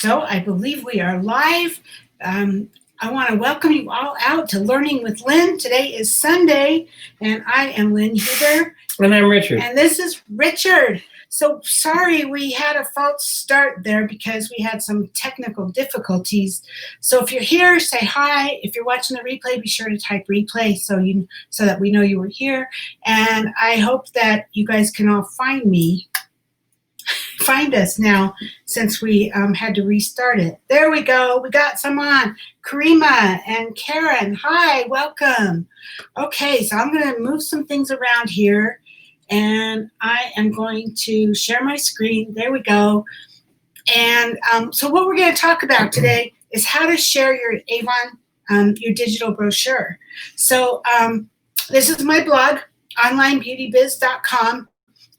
So I believe we are live. I want to welcome you all out to Learning with Lynn. Today is Sunday, and I am Lynn Huber. And I'm Richard. And this is Richard. So sorry we had a false start there because we had some technical difficulties. So if you're here, say hi. If you're watching the replay, be sure to type replay so that we know you were here. And I hope that you guys can all find us now since we had to restart it. There we go. We got some on. Karima and Karen. Hi, welcome. Okay, so I'm going to move some things around here. And I am going to share my screen. There we go. And so what we're going to talk about today is how to share your Avon, your digital brochure. So this is my blog, onlinebeautybiz.com.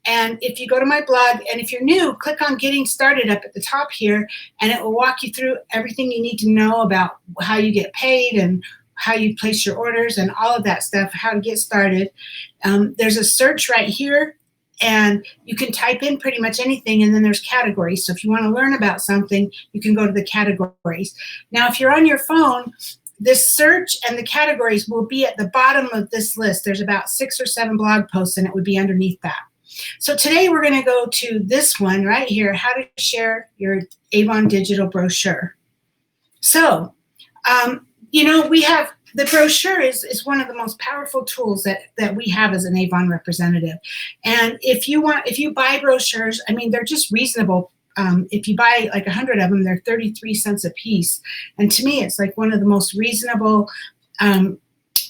And if you go to my blog, and if you're new, click on Getting Started up at the top here, and it will walk you through everything you need to know about how you get paid and how you place your orders and all of that stuff, how to get started. There's a search right here, and you can type in pretty much anything, and then there's categories. So if you want to learn about something, you can go to the categories. Now, if you're on your phone, this search and the categories will be at the bottom of this list. There's about 6 or 7 blog posts, and it would be underneath that. So today we're going to go to this one right here, how to share your Avon digital brochure. So, we have the brochure is one of the most powerful tools that we have as an Avon representative. And if you buy brochures, I mean, they're just reasonable. If you buy like 100 of them, they're 33 cents a piece. And to me, it's like one of the most reasonable,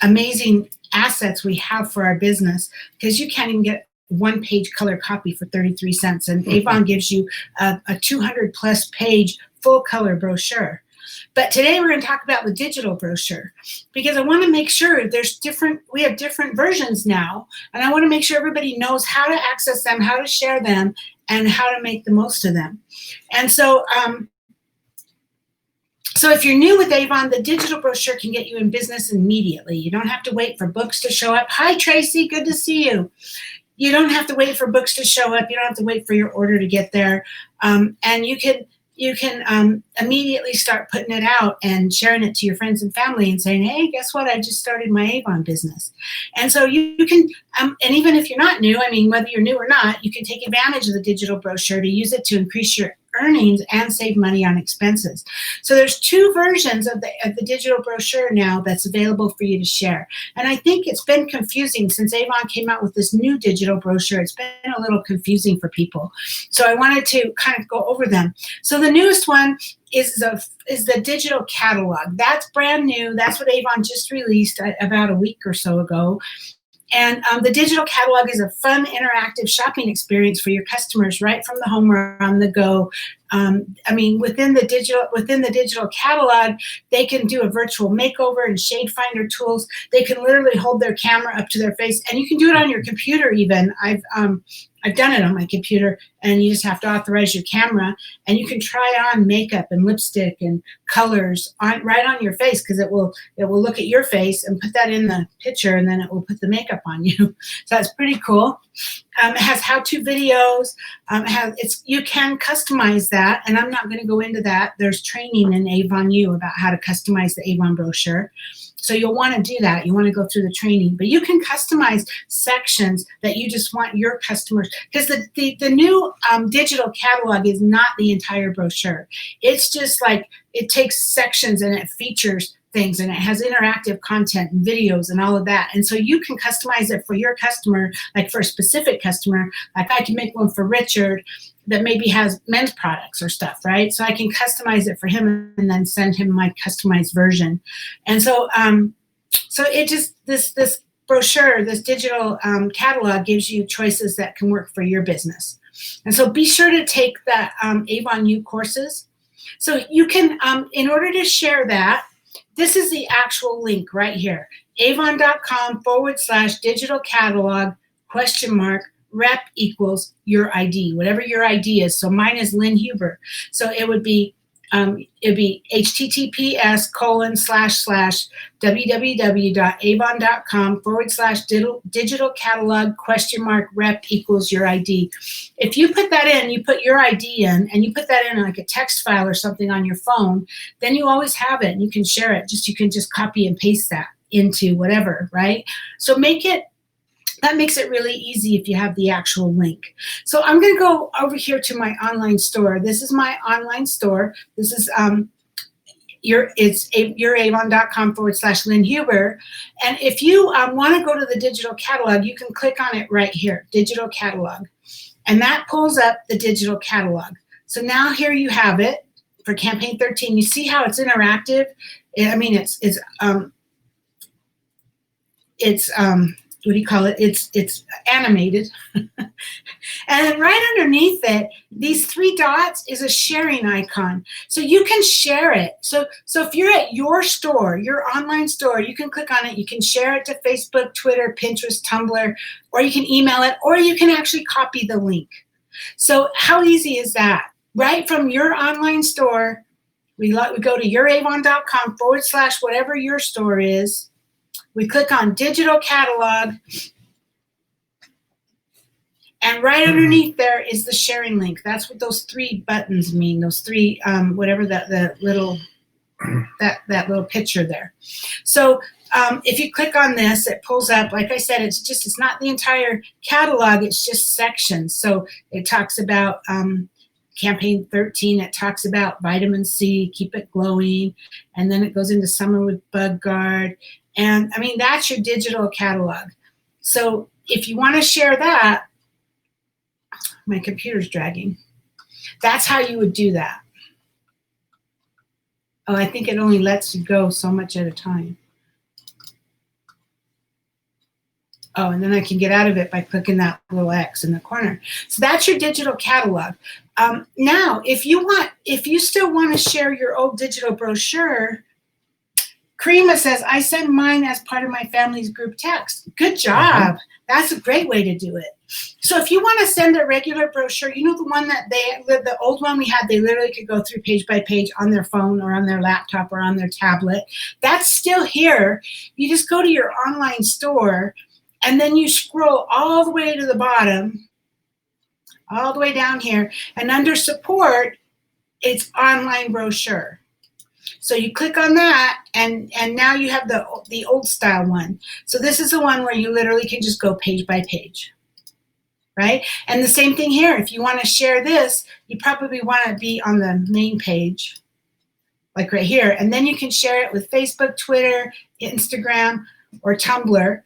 amazing assets we have for our business, because you can't even get one-page color copy for 33 cents. And Avon gives you a 200-plus page full-color brochure. But today we're going to talk about the digital brochure, because I want to make sure we have different versions now, and I want to make sure everybody knows how to access them, how to share them, and how to make the most of them. And so, so if you're new with Avon, the digital brochure can get you in business immediately. You don't have to wait for books to show up. Hi, Tracy, good to see you. You don't have to wait for books to show up. You don't have to wait for your order to get there. And you can immediately start putting it out and sharing it to your friends and family and saying, hey, guess what? I just started my Avon business. And so you can, and even if you're not new, I mean, whether you're new or not, you can take advantage of the digital brochure to use it to increase your earnings and save money on expenses. So there's 2 versions of the digital brochure now that's available for you to share. And I think it's been confusing since Avon came out with this new digital brochure. It's been a little confusing for people. So I wanted to kind of go over them. So the newest one is the digital catalog. That's brand new. That's what Avon just released about a week or so ago. And the digital catalog is a fun, interactive shopping experience for your customers right from the home or on the go. I mean, within the digital catalog, they can do a virtual makeover and shade finder tools. They can literally hold their camera up to their face, and you can do it on your computer even. I've done it on my computer, and you just have to authorize your camera, and you can try on makeup and lipstick and colors right on your face, because it will look at your face and put that in the picture, and then it will put the makeup on you. So that's pretty cool. It has how-to videos. You can customize that, and I'm not going to go into that. There's training in Avon U about how to customize the Avon brochure. So you'll want to do that. You want to go through the training, but you can customize sections that you just want your customers, because the new digital catalog is not the entire brochure. It's just like it takes sections and it features things, and it has interactive content and videos and all of that. And so you can customize it for your customer, like for a specific customer. Like I can make one for Richard that maybe has men's products or stuff, right? So I can customize it for him and then send him my customized version. And so, so it just, this brochure, this digital catalog gives you choices that can work for your business. And so be sure to take the Avon U courses. So you can, in order to share that, this is the actual link right here, avon.com/digital catalog !rep equals your ID, whatever your ID is. So mine is Lynn Huber. So it would be It'd be https://www.avon.com/digital catalog !rep equals your ID. If you put that in, you put your ID in, and you put that in like a text file or something on your phone, then you always have it and you can share it. You can just copy and paste that into whatever, right? So that makes it really easy if you have the actual link. So I'm going to go over here to my online store. This is my online store. This is youravon.com/Lynn Huber. And if you want to go to the digital catalog, you can click on it right here, digital catalog. And that pulls up the digital catalog. So now here you have it for campaign 13. You see how it's interactive? I mean, it's what do you call it? It's animated. And then right underneath it, these 3 dots is a sharing icon. So you can share it. So if you're at your store, your online store, you can click on it. You can share it to Facebook, Twitter, Pinterest, Tumblr, or you can email it, or you can actually copy the link. So how easy is that? Right from your online store, we go to youravon.com / whatever your store is. We click on digital catalog, and right underneath there is the sharing link. That's what those 3 buttons mean. Those 3, whatever that little picture there. So if you click on this, it pulls up. Like I said, it's not the entire catalog. It's just sections. So it talks about campaign 13. It talks about vitamin C, keep it glowing, and then it goes into summer with bug guard. And I mean, that's your digital catalog. So if you want to share that, my computer's dragging. That's how you would do that. Oh, I think it only lets you go so much at a time. Oh, and then I can get out of it by clicking that little X in the corner. So that's your digital catalog. Now, if you still want to share your old digital brochure, Karima says, I send mine as part of my family's group text. Good job. That's a great way to do it. So if you want to send a regular brochure, you know the one that the old one we had, they literally could go through page by page on their phone or on their laptop or on their tablet. That's still here. You just go to your online store, and then you scroll all the way to the bottom, all the way down here, and under support, it's online brochure. So you click on that, and now you have the old style one. So this is the one where you literally can just go page by page, right? And the same thing here. If you want to share this, you probably want to be on the main page, like right here. And then you can share it with Facebook, Twitter, Instagram, or Tumblr.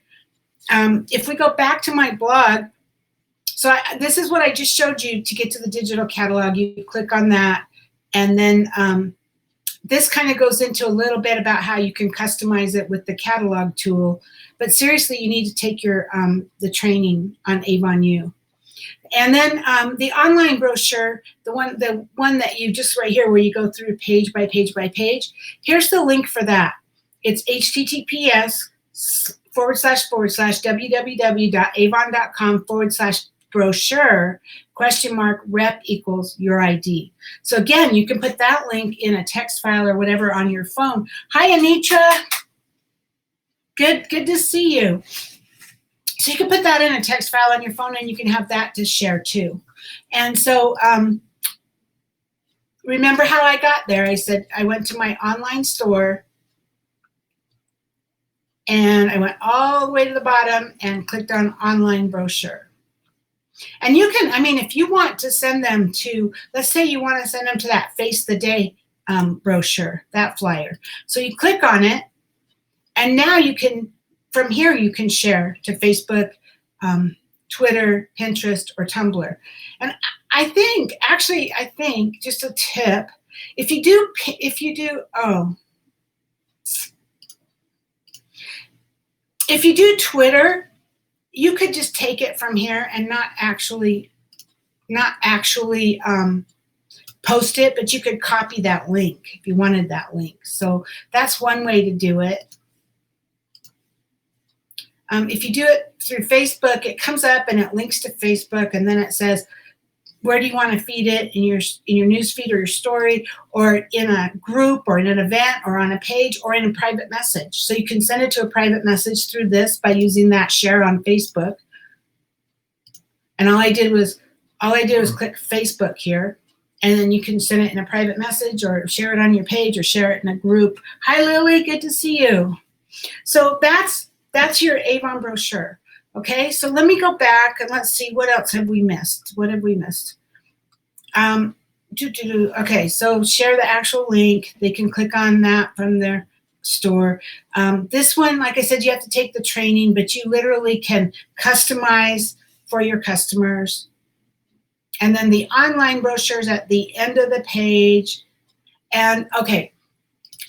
If we go back to my blog, so this is what I just showed you to get to the digital catalog. You click on that, and then this kind of goes into a little bit about how you can customize it with the catalog tool. But seriously, you need to take your the training on Avon U. And then the online brochure, the one that you just right here where you go through page by page by page, here's the link for that. It's https / www.avon.com / brochure !rep equals your ID. So again, you can put that link in a text file or whatever on your phone. Hi, Anitra. Good to see you. So you can put that in a text file on your phone, and you can have that to share too. And so remember how I got there? I said I went to my online store, and I went all the way to the bottom and clicked on online brochure. And you can, I mean, if you want to send them to, let's say you want to send them to that Face the Day brochure, that flyer. So you click on it, and now you can, from here, you can share to Facebook, Twitter, Pinterest, or Tumblr. And I think, just a tip, if you do Twitter, you could just take it from here and not actually post it, but you could copy that link if you wanted that link. So that's one way to do it. If you do it through Facebook, it comes up and it links to Facebook, and then it says where do you want to feed it, in your news feed or your story, or in a group or in an event or on a page or in a private message. So you can send it to a private message through this by using that share on Facebook. And all I did was click Facebook here, and then you can send it in a private message or share it on your page or share it in a group. Hi, Lily, good to see you. So that's your Avon brochure. Okay, so let me go back and let's see, what else have we missed? What have we missed? Okay, so share the actual link. They can click on that from their store. This one, like I said, you have to take the training, but you literally can customize for your customers. And then the online brochures at the end of the page. And okay,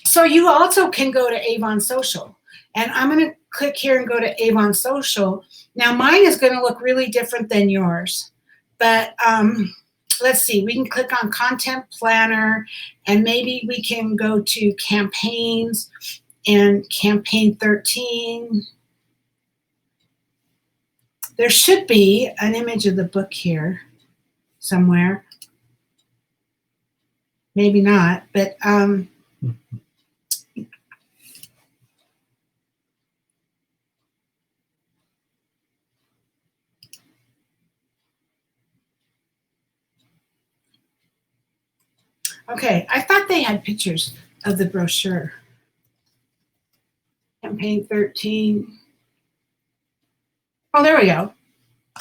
so you also can go to Avon Social. And I'm going to click here and go to Avon Social. Now mine is going to look really different than yours, but let's see, we can click on Content Planner, and maybe we can go to Campaigns and Campaign 13. There should be an image of the book here somewhere. Maybe not, but okay, I thought they had pictures of the brochure. Campaign 13. Oh, there we go.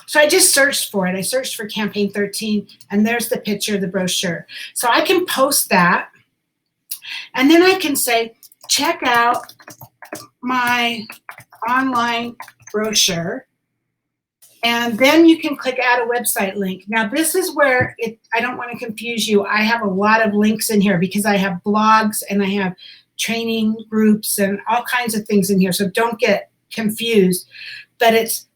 So I just searched for it. I searched for Campaign 13, and there's the picture of the brochure. So I can post that, and then I can say, check out my online brochure, and then you can click add a website link. Now this is where I don't want to confuse you. I have a lot of links in here because I have blogs and I have training groups and all kinds of things in here. So don't get confused, but it's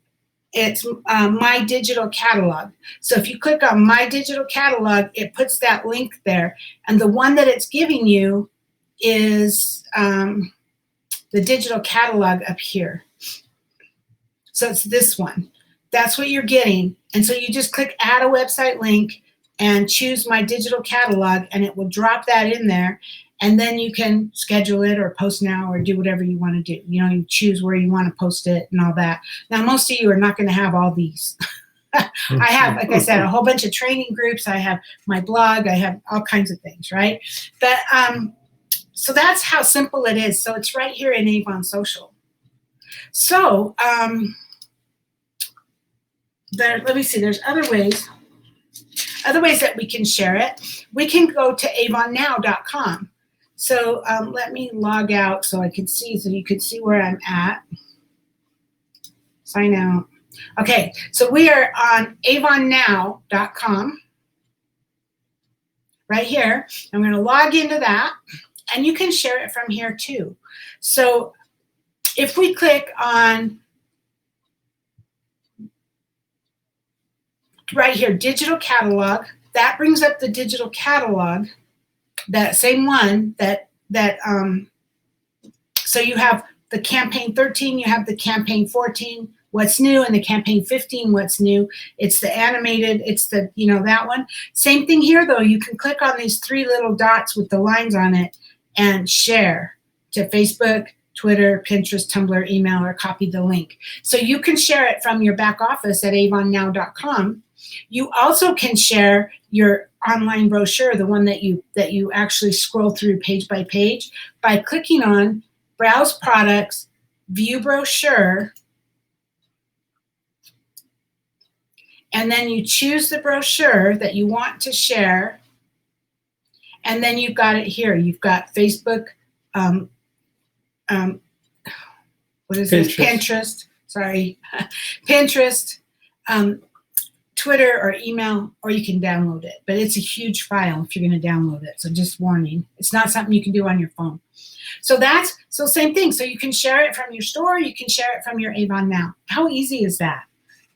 my digital catalog. So if you click on my digital catalog, it puts that link there. And the one that it's giving you is the digital catalog up here. So it's this one. That's what you're getting. And so you just click add a website link and choose my digital catalog, and it will drop that in there. And then you can schedule it or post now or do whatever you want to do. You know, you choose where you want to post it and all that. Now, most of you are not going to have all these. I have, like I said, a whole bunch of training groups. I have my blog. I have all kinds of things, right? But so that's how simple it is. So it's right here in Avon Social. So let me see. There's other ways that we can share it. We can go to avonnow.com. So let me log out so I could see, so you could see where I'm at. Sign out. Okay, so we are on avonnow.com right here. I'm going to log into that, and you can share it from here too. So if we click on right here, digital catalog, that brings up the digital catalog, that same one so you have the Campaign 13, you have the Campaign 14, what's new, and the Campaign 15, what's new. It's the animated, it's the, that one. Same thing here though, you can click on these three little dots with the lines on it and share to Facebook, Twitter, Pinterest, Tumblr, email, or copy the link. So you can share it from your back office at avonnow.com. You also can share your online brochure, the one that you actually scroll through page by page, by clicking on Browse Products, View Brochure, and then you choose the brochure that you want to share, and then you've got it here. You've got Facebook, what is this? Pinterest, sorry, Pinterest, Twitter or email, or you can download it. But it's a huge file if you're going to download it. So just warning, it's not something you can do on your phone. So same thing. So you can share it from your store. You can share it from your Avon Now. How easy is that?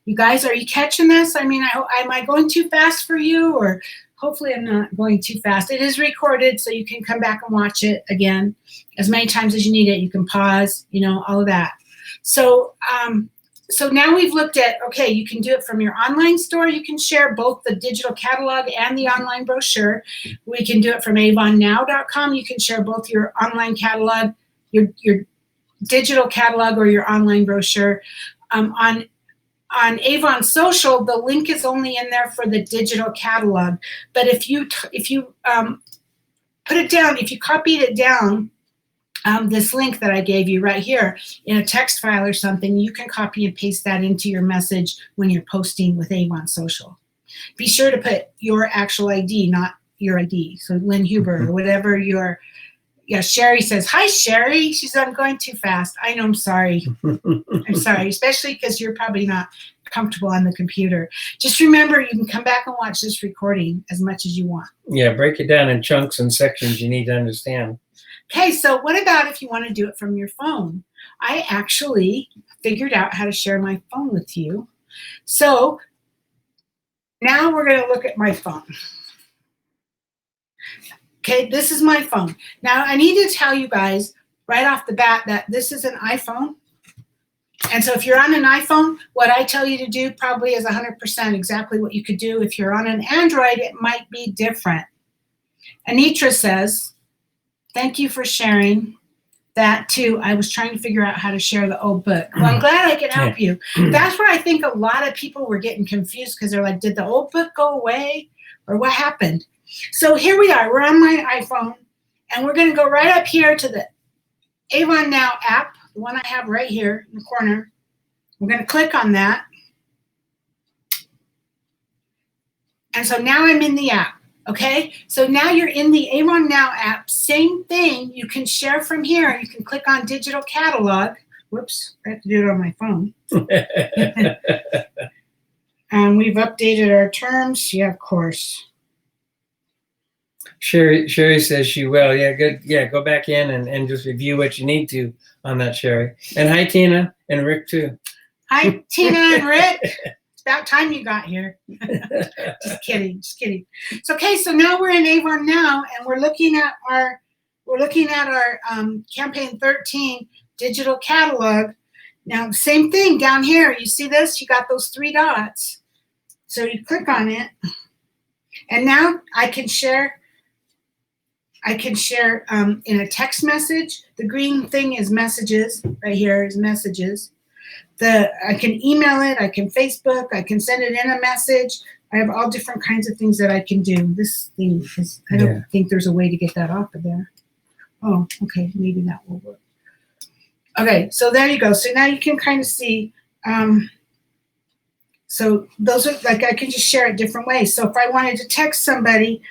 You guys, are you catching this? I mean, am I going too fast for you? Or hopefully I'm not going too fast. It is recorded, so you can come back and watch it again as many times as you need it. You can pause, all of that. So So now we've looked at, okay, you can do it from your online store. You can share both the digital catalog and the online brochure. We can do it from avonnow.com. You can share both your online catalog, your digital catalog, or your online brochure. On Avon Social, the link is only in there for the digital catalog. But if you put it down, if you copied it down, this link that I gave you right here in a text file or something, you can copy and paste that into your message when you're posting with Avon Social. Be sure to put your actual ID, not your ID. So Lynn Huber or whatever your, yeah, Sherry says, hi, Sherry. She said, I'm going too fast. I know, I'm sorry. I'm sorry, especially because you're probably not comfortable on the computer. Just remember, you can come back and watch this recording as much as you want. Yeah, break it down in chunks and sections you need to understand. Okay, so what about if you want to do it from your phone? I actually figured out how to share my phone with you. So now we're going to look at my phone. Okay, this is my phone. Now I need to tell you guys right off the bat that this is an iPhone. And so if you're on an iPhone, what I tell you to do probably is 100% exactly what you could do. If you're on an Android, it might be different. Anitra says, thank you for sharing that too. I was trying to figure out how to share the old book. Well, I'm glad I can help you. That's where I think a lot of people were getting confused because they're like, did the old book go away or what happened? So here we are. We're on my iPhone and we're going to go right up here to the Avon Now app, the one I have right here in the corner. We're going to click on that. And so now I'm in the app. Okay, so now you're in the Avon Now app. Same thing, you can share from here. You can click on digital catalog. Whoops, I have to do it on my phone. And we've updated our terms. Yeah, of course. Sherry says she will. Yeah, good. Yeah, go back in and just review what you need to on that, Sherry. And hi, Tina and Rick too. Hi, Tina and Rick. About time you got here. Just kidding, just kidding. So okay, so now we're in Avon Now and we're looking at our campaign 13 digital catalog. Now same thing down here, you see this, you got those 3 dots. So you click on it and now I can share in a text message. The green thing is messages, right here is messages. I can email it, I can Facebook, I can send it in a message. I have all different kinds of things that I can do. This thing is, I don't think there's a way to get that off of there. Oh, okay, maybe that will work. Okay, so there you go. So now you can kind of see, so those are, like, I can just share it different ways. So if I wanted to text somebody,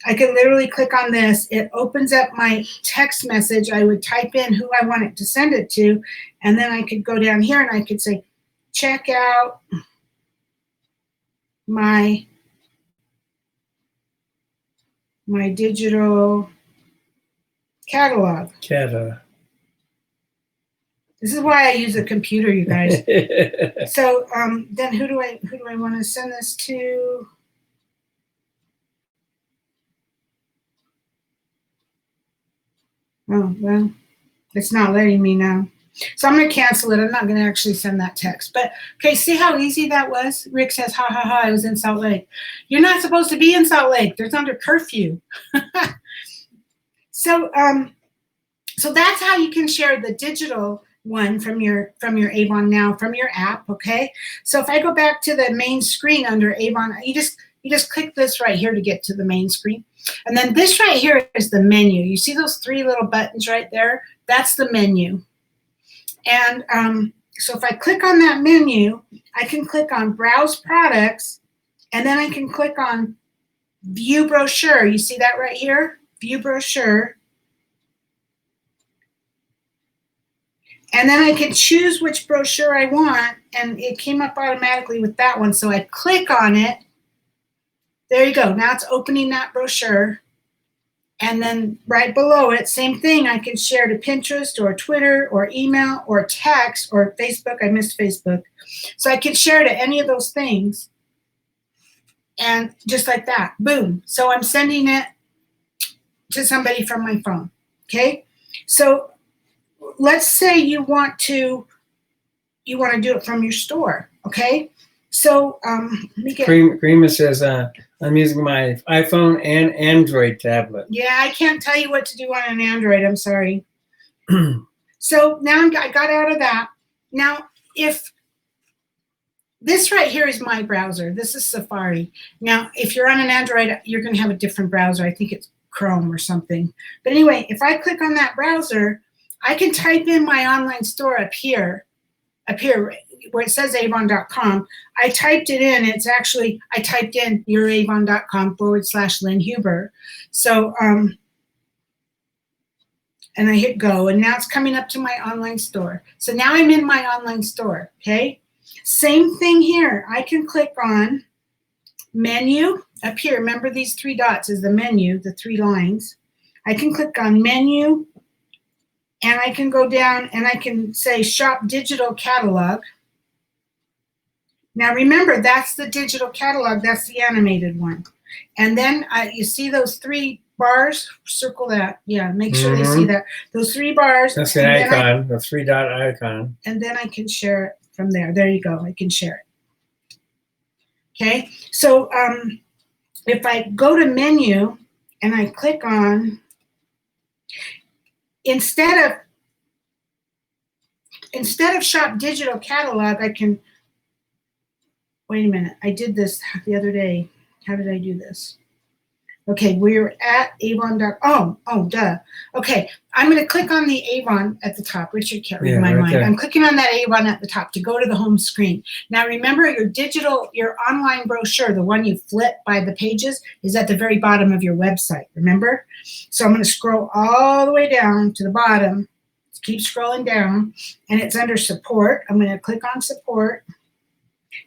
I could literally click on this. It opens up my text message. I would type in who I wanted to send it to, and then I could go down here and I could say, check out my digital catalog. This is why I use a computer, you guys. So then who do I want to send this to? Oh, well, it's not letting me now. So I'm going to cancel it. I'm not going to actually send that text. But, okay, see how easy that was? Rick says, ha, ha, ha, I was in Salt Lake. You're not supposed to be in Salt Lake. There's under curfew. So that's how you can share the digital one from your Avon Now, from your app, okay? So if I go back to the main screen under Avon, you just click this right here to get to the main screen. And then this right here is the menu. You see those 3 little buttons right there? That's the menu. And so if I click on that menu, I can click on Browse Products, and then I can click on View Brochure. You see that right here? View Brochure. And then I can choose which brochure I want, and it came up automatically with that one. So I click on it. There you go. Now it's opening that brochure. And then right below it, same thing. I can share to Pinterest or Twitter or email or text or Facebook. I missed Facebook. So I can share to any of those things. And just like that, boom. So I'm sending it to somebody from my phone, okay? So let's say you want to you want to do it from your store. Okay. So let me get. Karima says, I'm using my iPhone and Android tablet. Yeah, I can't tell you what to do on an Android. I'm sorry. So now I got out of that. Now, if this right here is my browser, this is Safari. Now, if you're on an Android, you're going to have a different browser. I think it's Chrome or something. But anyway, if I click on that browser, I can type in my online store up here where it says avon.com. I typed it in. It's actually, I typed in youravon.com/Lynn Huber. So, and I hit go, and now it's coming up to my online store. So now I'm in my online store, okay? Same thing here. I can click on menu up here. Remember these 3 dots is the menu, the 3 lines. I can click on menu, and I can go down and I can say shop digital catalog. Now remember, that's the digital catalog, that's the animated one. And then you see those 3 bars, circle that. Yeah, make sure they see that. Those 3 bars. That's the icon, the 3-dot icon. And then I can share it from there. There you go, I can share it. Okay, so if I go to menu and I click on, instead of shop digital catalog, I can, wait a minute, I did this the other day. How did I do this? Okay, we're at Avon. Duh. Okay, I'm going to click on the Avon at the top. Richard can't read my mind. I'm clicking on that Avon at the top to go to the home screen. Now remember, your online brochure, the one you flip by the pages, is at the very bottom of your website, remember? So I'm going to scroll all the way down to the bottom. Keep scrolling down, and it's under support. I'm going to click on support,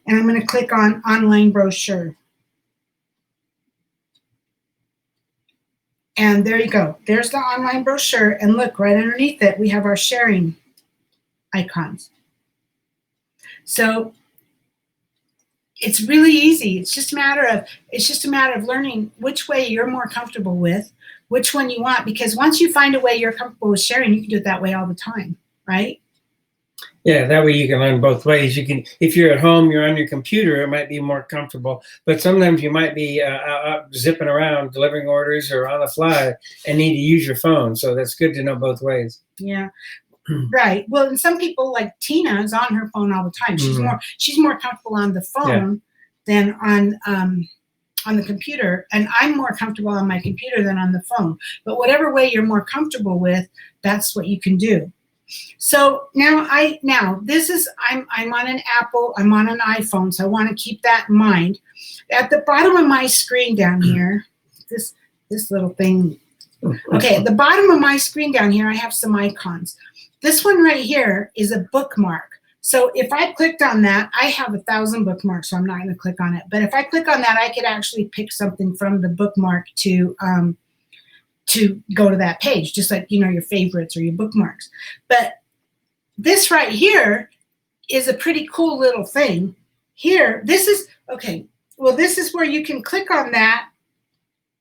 and I'm going to click on online brochure. And there you go. There's the online brochure. And look, right underneath it, we have our sharing icons. So it's really easy. It's just a matter of learning which way you're more comfortable with, which one you want. Because once you find a way you're comfortable with sharing, you can do it that way all the time, right? Yeah, that way you can learn both ways. You can, if you're at home, you're on your computer, it might be more comfortable. But sometimes you might be out zipping around, delivering orders or on the fly, and need to use your phone. So that's good to know both ways. Yeah, right. Well, and some people, like Tina, is on her phone all the time. She's more comfortable on the phone than on the computer, and I'm more comfortable on my computer than on the phone. But whatever way you're more comfortable with, that's what you can do. So now I'm on an Apple, I'm on an iPhone, so I want to keep that in mind. At the bottom of my screen down here, this little thing. Okay, at the bottom of my screen down here, I have some icons. This one right here is a bookmark. So if I clicked on that, I have 1,000 bookmarks, so I'm not going to click on it. But if I click on that, I could actually pick something from the bookmark to go to that page, just like, your favorites or your bookmarks. But this right here is a pretty cool little thing. Here, this is where you can click on that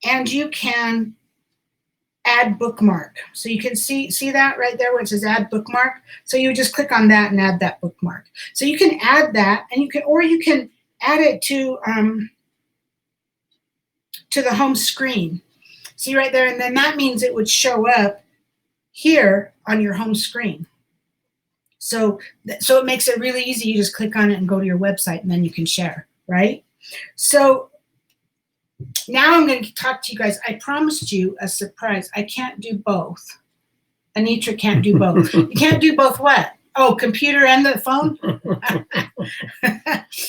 and you can add bookmark. So you can see that right there where it says add bookmark. So you just click on that and add that bookmark. So you can add that, and you can add it to the home screen. See right there, and then that means it would show up here on your home screen. So it makes it really easy. You just click on it and go to your website, and then you can share, right? So now I'm going to talk to you guys. I promised you a surprise. I can't do both. Anitra can't do both. You can't do both what? Oh, computer and the phone?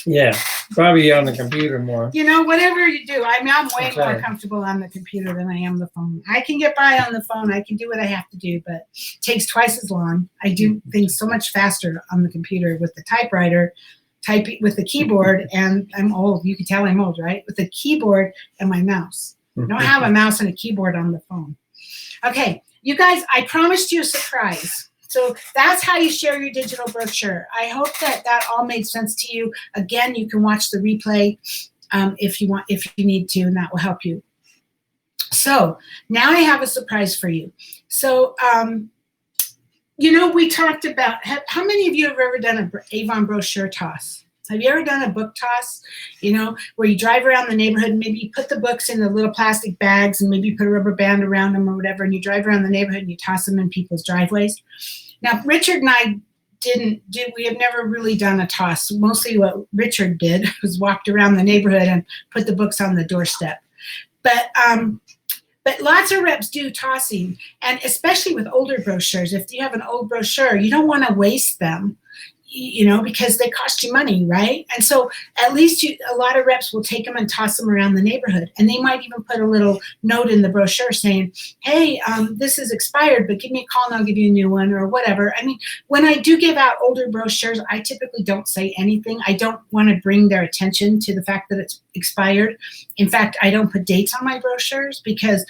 Yeah, probably on the computer more. Whatever you do. I'm way more comfortable on the computer than I am the phone. I can get by on the phone. I can do what I have to do, but it takes twice as long. I do things so much faster on the computer with the typewriter, typing with the keyboard, and I'm old. You can tell I'm old, right? With the keyboard and my mouse. I don't have a mouse and a keyboard on the phone. Okay, you guys, I promised you a surprise. So that's how you share your digital brochure. I hope that all made sense to you. Again, you can watch the replay if you need to, and that will help you. So now I have a surprise for you. So we talked about, how many of you have ever done an Avon brochure toss? Have you ever done a book toss, where you drive around the neighborhood and maybe you put the books in the little plastic bags and maybe you put a rubber band around them or whatever, and you drive around the neighborhood and you toss them in people's driveways? Now, Richard and I we have never really done a toss. Mostly what Richard did was walked around the neighborhood and put the books on the doorstep. But lots of reps do tossing, and especially with older brochures. If you have an old brochure, you don't want to waste them, because they cost you money, right? And so at least a lot of reps will take them and toss them around the neighborhood. And they might even put a little note in the brochure saying, hey, this is expired, but give me a call and I'll give you a new one, or whatever. I mean, when I do give out older brochures, I typically don't say anything. I don't want to bring their attention to the fact that it's expired. In fact, I don't put dates on my brochures because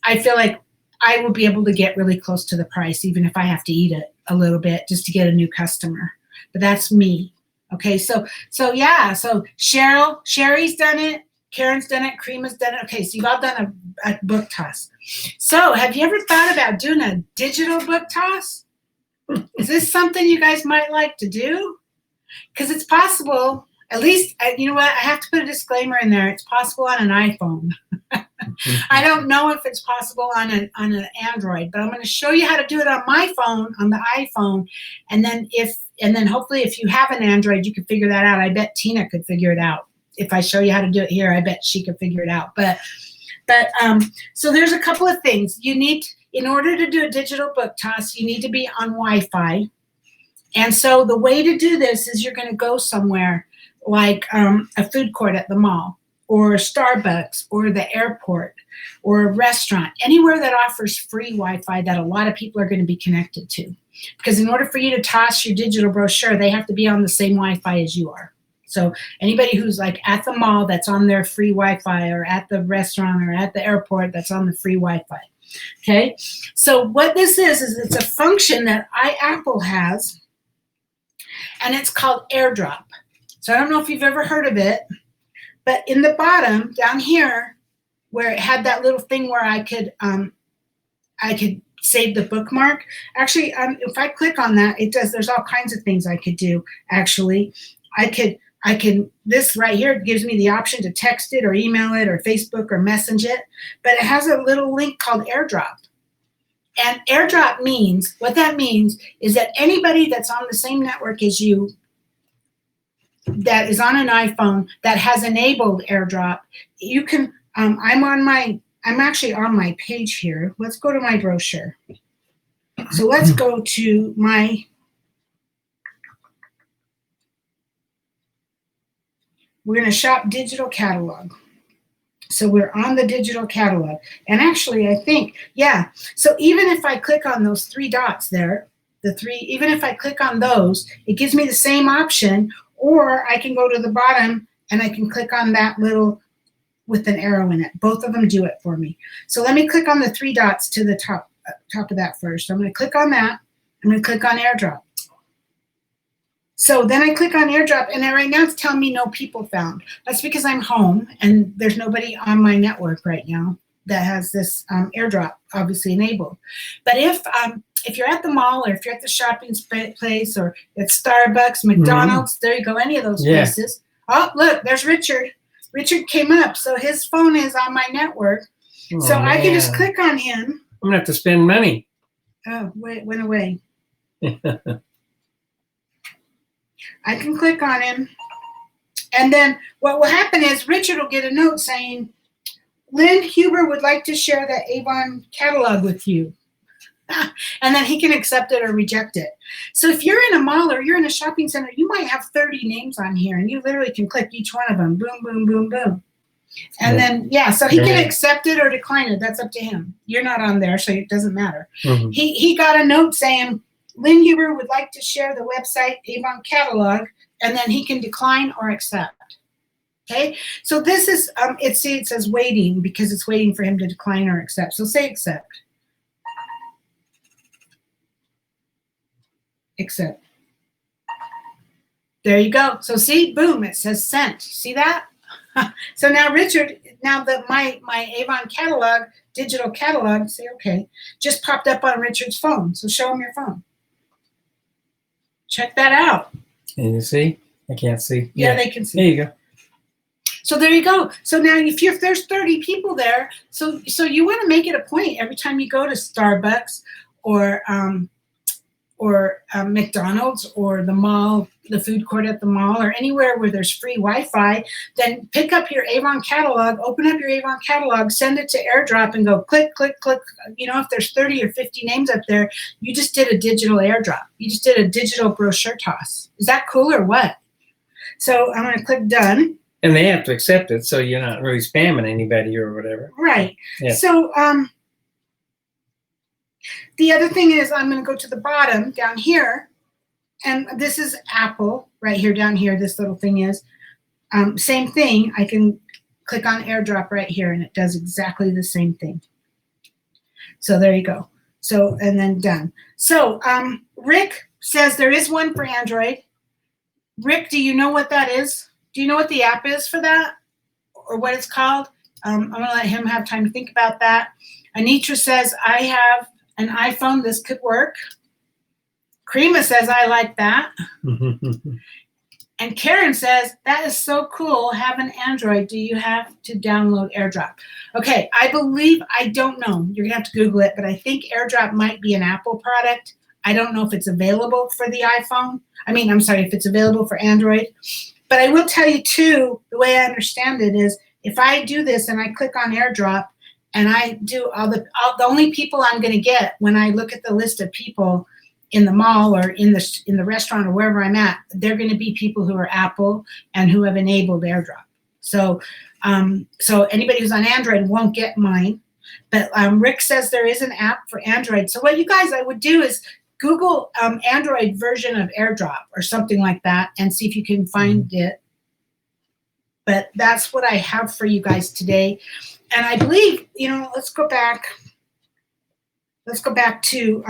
I feel like I will be able to get really close to the price, even if I have to eat it a little bit just to get a new customer. But that's me. Okay, so Sherry's done it, Karen's done it, Kreema's done it. Okay, so you've all done a book toss. So have you ever thought about doing a digital book toss? Is this something you guys might like to do? Because it's possible. At least, you know what? I have to put a disclaimer in there. It's possible on an iPhone. I don't know if it's possible on an Android, but I'm going to show you how to do it on my phone, on the iPhone, and then hopefully if you have an Android, you can figure that out. I bet Tina could figure it out. If I show you how to do it here, I bet she could figure it out. But so there's a couple of things you need in order to do a digital book toss. You need to be on Wi-Fi, and so the way to do this is you're going to go somewhere like a food court at the mall, or Starbucks, or the airport, or a restaurant, anywhere that offers free Wi-Fi that a lot of people are going to be connected to. Because in order for you to toss your digital brochure, they have to be on the same Wi-Fi as you are. So anybody who's like at the mall that's on their free Wi-Fi, or at the restaurant or at the airport that's on the free Wi-Fi. Okay, so what this is it's a function that Apple has, and it's called AirDrop. So I don't know if you've ever heard of it, but in the bottom down here, where it had that little thing where I could save the bookmark. Actually, if I click on that, it does. There's all kinds of things I could do. Actually, I can. This right here gives me the option to text it, or email it, or Facebook, or message it. But it has a little link called AirDrop. And AirDrop means, what that means is that anybody that's on the same network as you, that is on an iPhone, that has enabled AirDrop, you can, I'm actually on my page here. Let's go to my brochure. So let's go to we're going to shop digital catalog. So we're on the digital catalog. And actually, I think, yeah. So even if I click on those three dots there, even if I click on those, it gives me the same option. Or I can go to the bottom and I can click on that little with an arrow in it. Both of them do it for me. So let me click on the three dots to the top of that first. So I'm going to click on that. I'm going to click on AirDrop. So then I click on AirDrop, and then right now it's telling me no people found. That's because I'm home and there's nobody on my network right now that has this AirDrop obviously enabled. But if you're at the mall, or if you're at the shopping place, or at Starbucks, McDonald's, there you go, any of those places. Oh, look, there's Richard. Richard came up, so his phone is on my network. So I can just click on him. I'm going to have to spend money. Oh, wait, it went away. I can click on him. And then what will happen is Richard will get a note saying, Lynn Huber would like to share the Avon catalog with you. And then he can accept it or reject it. So if you're in a mall or you're in a shopping center, you might have 30 names on here, and you literally can click each one of them. Boom, boom, boom, boom. And then, so he can accept it or decline it. That's up to him. You're not on there, so it doesn't matter. Mm-hmm. He got a note saying, Lynn Huber would like to share the website Avon catalog, and then he can decline or accept. Okay, so this is, it says waiting because it's waiting for him to decline or accept. So say accept. Accept. There you go. So see, boom, it says sent. See that? So now Richard, now that my Avon catalog, digital catalog, say okay, just popped up on Richard's phone. So show him your phone. check that out. Can you see? I can't see. Yeah, they can see. There you go. So there you go. So now if there's 30 people there, so you want to make it a point every time you go to Starbucks or McDonald's or the mall, the food court at the mall, or anywhere where there's free Wi-Fi, then pick up your Avon catalog, open up your Avon catalog, send it to AirDrop and go click, click, click. You know, if there's 30 or 50 names up there, you just did a digital AirDrop. You just did a digital brochure toss. Is that cool or what? So I'm going to click done. And they have to accept it, so you're not really spamming anybody or whatever. Right. Yeah. So the other thing is I'm going to go to the bottom down here, and this is Apple right here down here. This little thing is same thing. I can click on AirDrop right here, and it does exactly the same thing. So there you go. So and then done. So Rick says there is one for Android. Rick, do you know what that is? Do you know what the app is for that, or what it's called? I'm going to let him have time to think about that. Anitra says, I have an iPhone. This could work. Krima says, I like that. And Karen says, that is so cool. Have an Android. Do you have to download AirDrop? Okay, I believe, I don't know. You're going to have to Google it, but I think AirDrop might be an Apple product. I don't know if it's available for the iPhone. I'm sorry, if it's available for Android. But I will tell you, too, the way I understand it is if I do this and I click on AirDrop and I do the only people I'm going to get when I look at the list of people in the mall or in the restaurant or wherever I'm at, they're going to be people who are Apple and who have enabled AirDrop. So anybody who's on Android won't get mine. But Rick says there is an app for Android. So what you guys, I would do is Google Android version of AirDrop or something like that and see if you can find it. But that's what I have for you guys today. And I believe, let's go back. Let's go back to,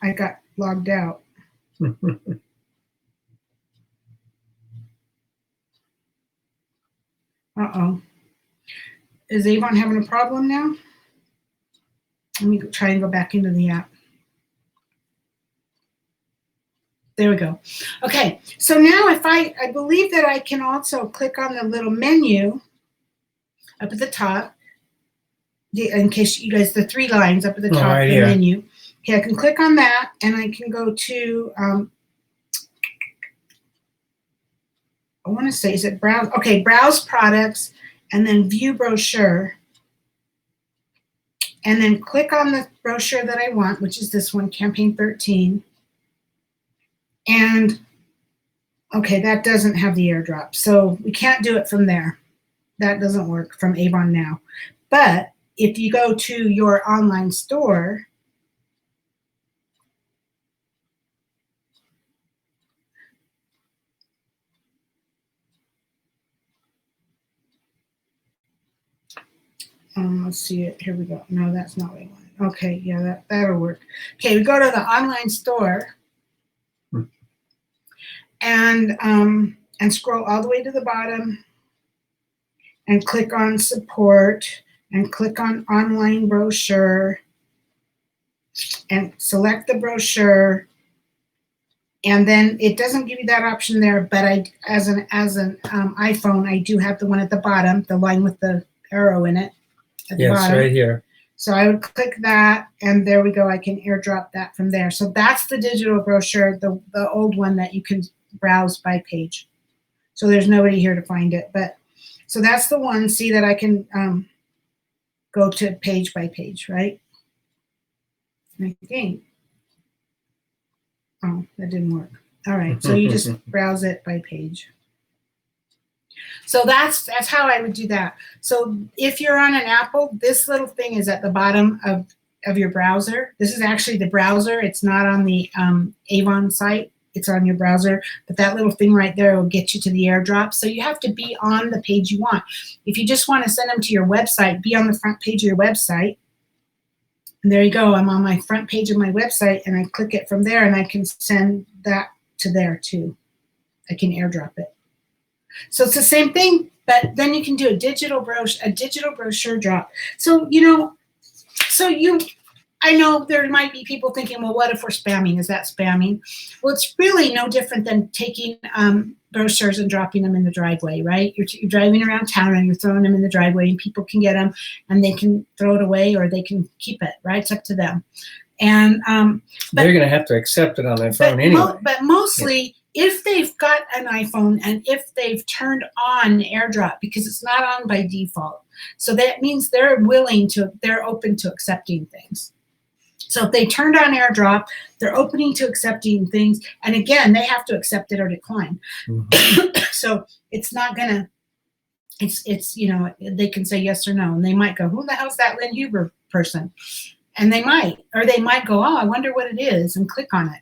I got logged out. Uh-oh. Is Avon having a problem now? Let me try and go back into the app. There we go. Okay, so now if I believe that I can also click on the little menu up at the top, in case you guys, the 3 lines up at the top of the menu. Okay, I can click on that and I can go to, I want to say, is it browse? Okay, browse products and then view brochure. And then click on the brochure that I want, which is this one, Campaign 13. And, okay, that doesn't have the AirDrop. So we can't do it from there. That doesn't work from Avon now. But if you go to your online store, let's see it. Here we go. No, that's not what I want. Okay, yeah, that'll work. Okay, we go to the online store and scroll all the way to the bottom and click on support and click on online brochure and select the brochure. And then it doesn't give you that option there, but as an iPhone, I do have the one at the bottom, the line with the arrow in it. Yes, right here. So I would click that, and there we go. I can AirDrop that from there. So that's the digital brochure, the old one that you can browse by page. So there's nobody here to find it. But so that's the one. See that I can go to page by page, right? I think. Oh, that didn't work. All right. So you just browse it by page. So that's how I would do that. So if you're on an Apple, this little thing is at the bottom of your browser. This is actually the browser. It's not on the Avon site. It's on your browser. But that little thing right there will get you to the AirDrop. So you have to be on the page you want. If you just want to send them to your website, be on the front page of your website. And there you go. I'm on my front page of my website, and I click it from there, and I can send that to there too. I can AirDrop it. So it's the same thing, but then you can do a digital brochure drop. So I know there might be people thinking, well, what if we're spamming? Is that spamming? Well, it's really no different than taking brochures and dropping them in the driveway, right? You're driving around town and you're throwing them in the driveway, and people can get them and they can throw it away or they can keep it, right? It's up to them. And they're going to have to accept it on their phone anyway. But mostly, if they've got an iPhone and if they've turned on AirDrop, because it's not on by default, so that means they're open to accepting things. So if they turned on AirDrop, they're opening to accepting things. And again, they have to accept it or decline. Mm-hmm. So it's not gonna, it's they can say yes or no. And they might go, who the hell's that Lynn Huber person? And they might go, oh, I wonder what it is, and click on it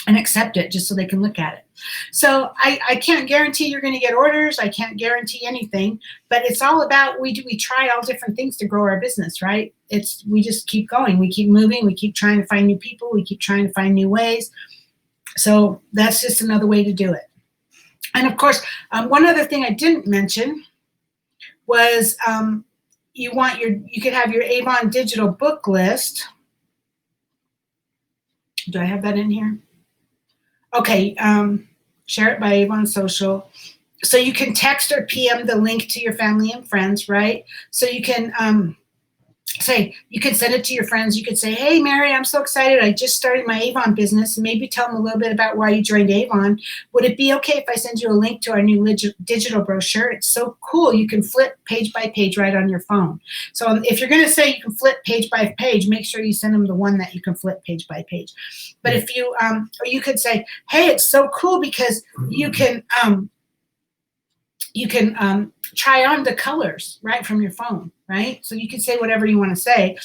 and accept it just so they can look at it. So I can't guarantee you're going to get orders. I can't guarantee anything, but it's all about, we try all different things to grow our business, right? We just keep going. We keep moving. We keep trying to find new people. We keep trying to find new ways. So that's just another way to do it. And of course, one other thing I didn't mention was you could have your Avon Digital Book list. Do I have that in here? Okay, share it by Avon Social. So you can text or PM the link to your family and friends, right? So you can you can send it to your friends. You could say, hey, Mary, I'm so excited. I just started my Avon business. And maybe tell them a little bit about why you joined Avon. Would it be okay if I send you a link to our new digital brochure? It's so cool. You can flip page by page right on your phone. So if you're going to say you can flip page by page, make sure you send them the one that you can flip page by page. But if you, or you could say, hey, it's so cool because you can try on the colors right from your phone, right? So you can say whatever you want to say.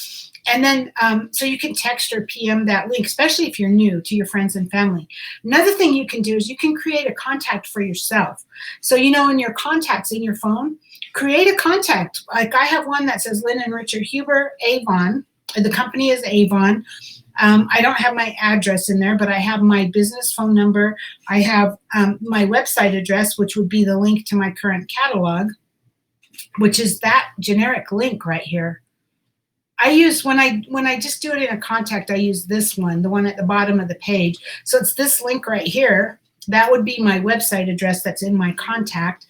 And then, so you can text or PM that link, especially if you're new, to your friends and family. Another thing you can do is you can create a contact for yourself. So, in your contacts in your phone, create a contact. Like I have one that says Lynn and Richard Huber, Avon. The company is Avon. I don't have my address in there, but I have my business phone number. I have my website address, which would be the link to my current catalog, which is that generic link right here. I use, when I just do it in a contact, I use this one, the one at the bottom of the page. So it's this link right here. That would be my website address that's in my contact.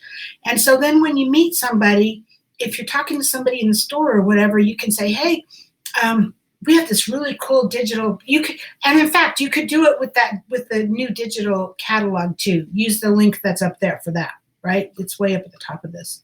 And so then when you meet somebody, if you're talking to somebody in the store or whatever, you can say, hey, we have this really cool digital, and in fact, you could do it with the new digital catalog too. Use the link that's up there for that, right? It's way up at the top of this.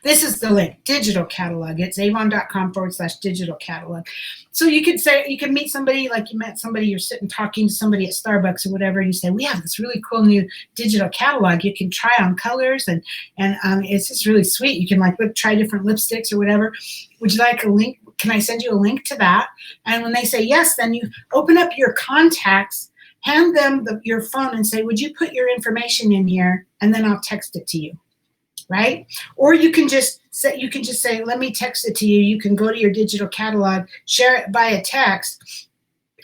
This is the link, digital catalog. It's avon.com/digital catalog. So you could say, you can meet somebody, like you met somebody, you're sitting talking to somebody at Starbucks or whatever, and you say, we have this really cool new digital catalog. You can try on colors and it's just really sweet. You can try different lipsticks or whatever. Would you like a link? Can I send you a link to that? And when they say yes, then you open up your contacts, hand them your phone and say, would you put your information in here? And then I'll text it to you. Right? Or you can just say, let me text it to you. You can go to your digital catalog, share it via text,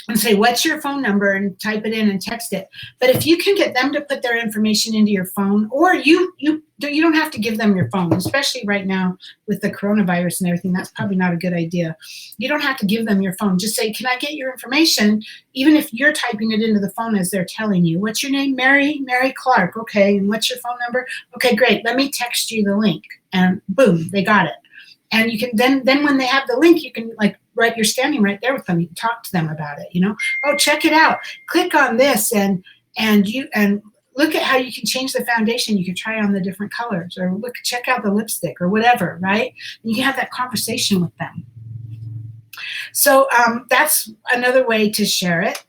and say, what's your phone number, and type it in and text it. But if you can get them to put their information into your phone, or you don't have to give them your phone, especially right now with the coronavirus and everything, that's probably not a good idea. You don't have to give them your phone. Just say, can I get your information? Even if you're typing it into the phone as they're telling you. What's your name? Mary Clark. Okay. And what's your phone number? Okay, great. Let me text you the link. And boom, they got it. And you can then when they have the link, you can you're standing right there with them. You can talk to them about it. Oh, check it out. Click on this and look at how you can change the foundation. You can try on the different colors, or check out the lipstick or whatever, right? And you can have that conversation with them. So that's another way to share it.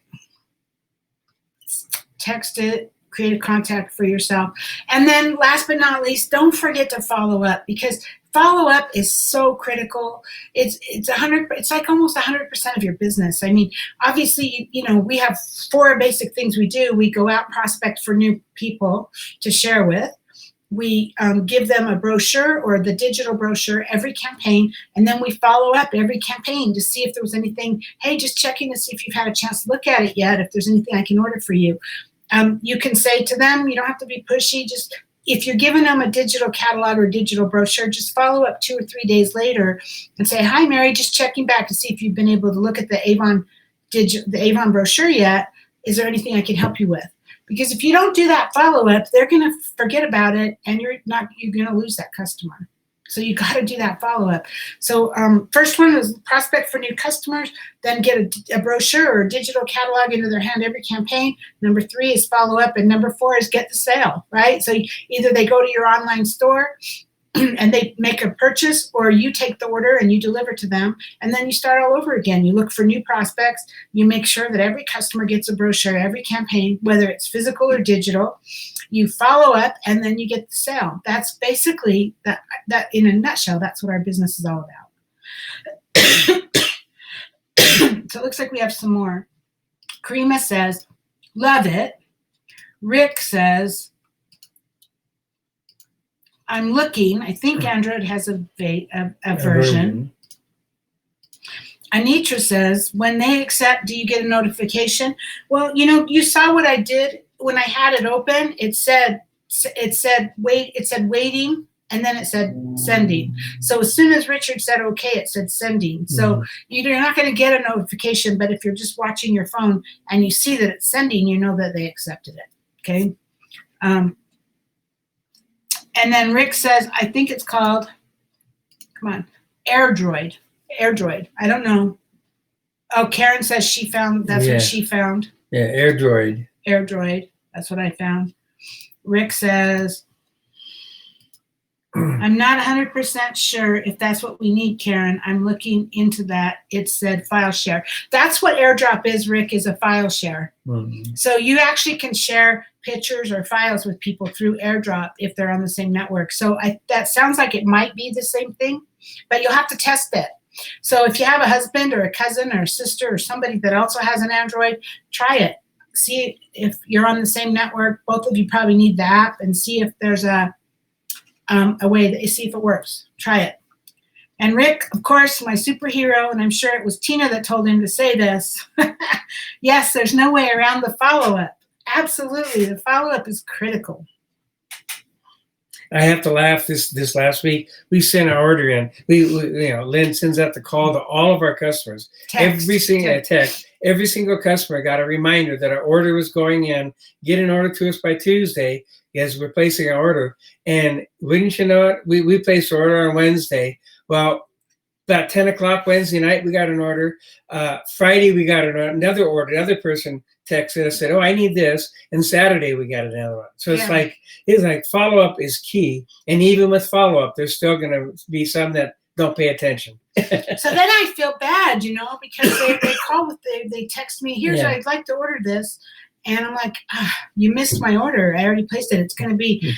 Text it. Create a contact for yourself. And then last but not least, don't forget to follow up, because follow-up is so critical. It's like almost 100% of your business. I mean, obviously, we have 4 basic things we do. We go out, prospect for new people to share with. We give them a brochure or the digital brochure every campaign, and then we follow up every campaign to see if there was anything, hey, just checking to see if you've had a chance to look at it yet, if there's anything I can order for you. You can say to them, you don't have to be pushy, just if you're giving them a digital catalog or digital brochure, just follow up 2 or 3 days later and say, "Hi, Mary, just checking back to see if you've been able to look at the Avon brochure yet. Is there anything I can help you with?" Because if you don't do that follow up, they're going to forget about it, and you're going to lose that customer. So you got to do that follow up. So first one is prospect for new customers, then get a brochure or a digital catalog into their hand every campaign. Number 3 is follow up, and number 4 is get the sale, right? So either they go to your online store and they make a purchase, or you take the order and you deliver to them, and then you start all over again. You look for new prospects. You make sure that every customer gets a brochure every campaign, whether it's physical or digital. You follow up, and then you get the sale. That's basically that in a nutshell. That's what our business is all about. So it looks like we have some more. Karima says, "Love it." Rick says, "I'm looking." I think Android has a version. Anitra says, "When they accept, do you get a notification?" Well, you saw what I did when I had it open. It said waiting, and then it said sending. So as soon as Richard said okay, it said sending. So you're not going to get a notification, but if you're just watching your phone and you see that it's sending, you know that they accepted it. Okay. And then Rick says, I think it's called, AirDroid. AirDroid. I don't know. Oh, Karen says she found, that's what she found. Yeah, AirDroid. AirDroid. That's what I found. Rick says, I'm not 100% sure if that's what we need, Karen. I'm looking into that. It said file share. That's what AirDrop is, Rick, is a file share. So you actually can share pictures or files with people through AirDrop if they're on the same network. So that sounds like it might be the same thing, but you'll have to test it. So if you have a husband or a cousin or a sister or somebody that also has an Android, try it. See if you're on the same network. Both of you probably need the app, and see if there's a way that you see if it works. Try it. And Rick, of course, my superhero, and I'm sure it was Tina that told him to say this. Yes, there's no way around the follow-up. Absolutely, the follow-up is critical. I have to laugh. This last week, we sent our order in. Lynn sends out the call to all of our customers. Every single customer got a reminder that our order was going in. Get an order to us by Tuesday, as we're placing our order. And wouldn't you know it, we placed our order on Wednesday. Well, about 10 o'clock Wednesday night, we got an order. Friday, we got another order. Another person texted us, said, "Oh, I need this." And Saturday, we got another one. So it's like follow-up is key. And even with follow-up, there's still going to be some that don't pay attention. So then I feel bad, because they text me, I'd like to order this. And I'm like, you missed my order. I already placed it. It's going to be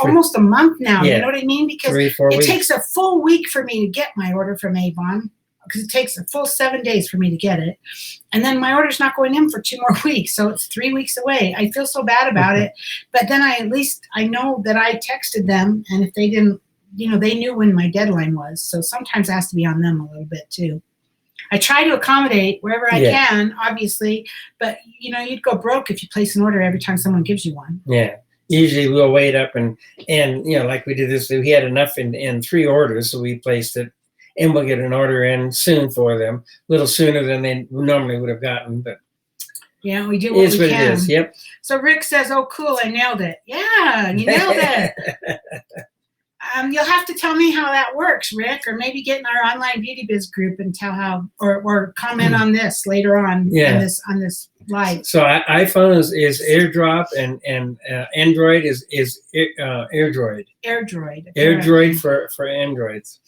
almost a month now. You know what I mean? Because 3-4 weeks. Takes a full week for me to get my order from Avon, because it takes a full 7 days for me to get it. And then my order's not going in for 2 more weeks. So it's 3 weeks away. I feel so bad about it. But then I know that I texted them, and if they didn't, they knew when my deadline was. So sometimes it has to be on them a little bit too. I try to accommodate wherever I can, obviously, but you'd go broke if you place an order every time someone gives you one. Yeah. Usually we'll wait up and like we did this, we had enough in 3 orders, so we placed it, and we'll get an order in soon for them, a little sooner than they normally would have gotten, but yeah, we do what we can. It is. Yep. So Rick says, "Oh, cool, I nailed it." Yeah, you nailed it. You'll have to tell me how that works, Rick, or maybe get in our online beauty biz group and tell how, or comment on this later on on this live. So iPhone is AirDrop, and Android is AirDroid. AirDroid for Androids.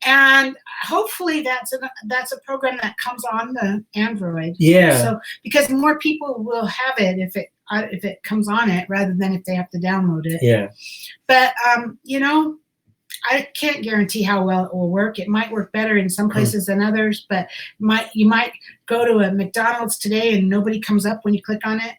And hopefully that's a program that comes on the Android. Yeah. So because more people will have it if it comes on it, rather than if they have to download it. Yeah. But I can't guarantee how well it will work. It might work better in some places than others, but you might go to a McDonald's today and nobody comes up when you click on it.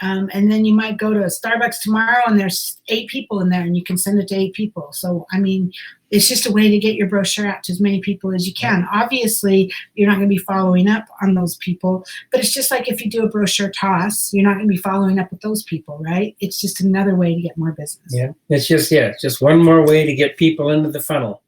And then you might go to a Starbucks tomorrow and there's 8 people in there and you can send it to 8 people. So, I mean, it's just a way to get your brochure out to as many people as you can. Obviously, you're not going to be following up on those people, but it's just like if you do a brochure toss, you're not going to be following up with those people, right? It's just another way to get more business. Yeah, it's just one more way to get people into the funnel.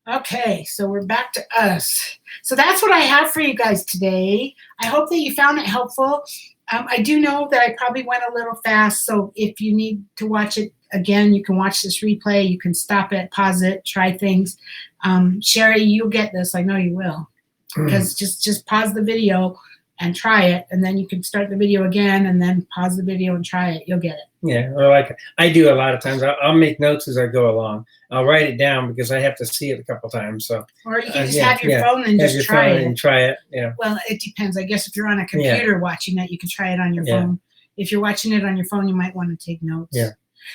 Okay, so we're back to us. So that's what I have for you guys today. I hope that you found it helpful. I do know that I probably went a little fast, so if you need to watch it again, you can watch this replay. You can stop it, pause it, try things. Sherry, you'll get this. I know you will. Because just pause the video and try it, and then you can start the video again and then pause the video and try it. You'll get it. Yeah, or like I do a lot of times. I'll make notes as I go along. I'll write it down because I have to see it a couple times. So, or you can just have your phone and just try it. And try it. Yeah. Well, it depends. I guess if you're on a computer watching it, you can try it on your phone. If you're watching it on your phone, you might want to take notes. Yeah.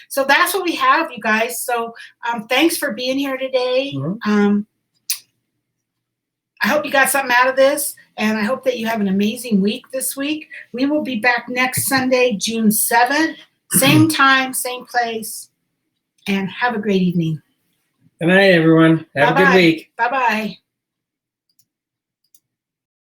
So that's what we have, you guys. So thanks for being here today. I hope you got something out of this, and I hope that you have an amazing week this week. We will be back next Sunday, June 7th, same time, same place, and have a great evening. Good night, everyone. Have a good week. Bye-bye.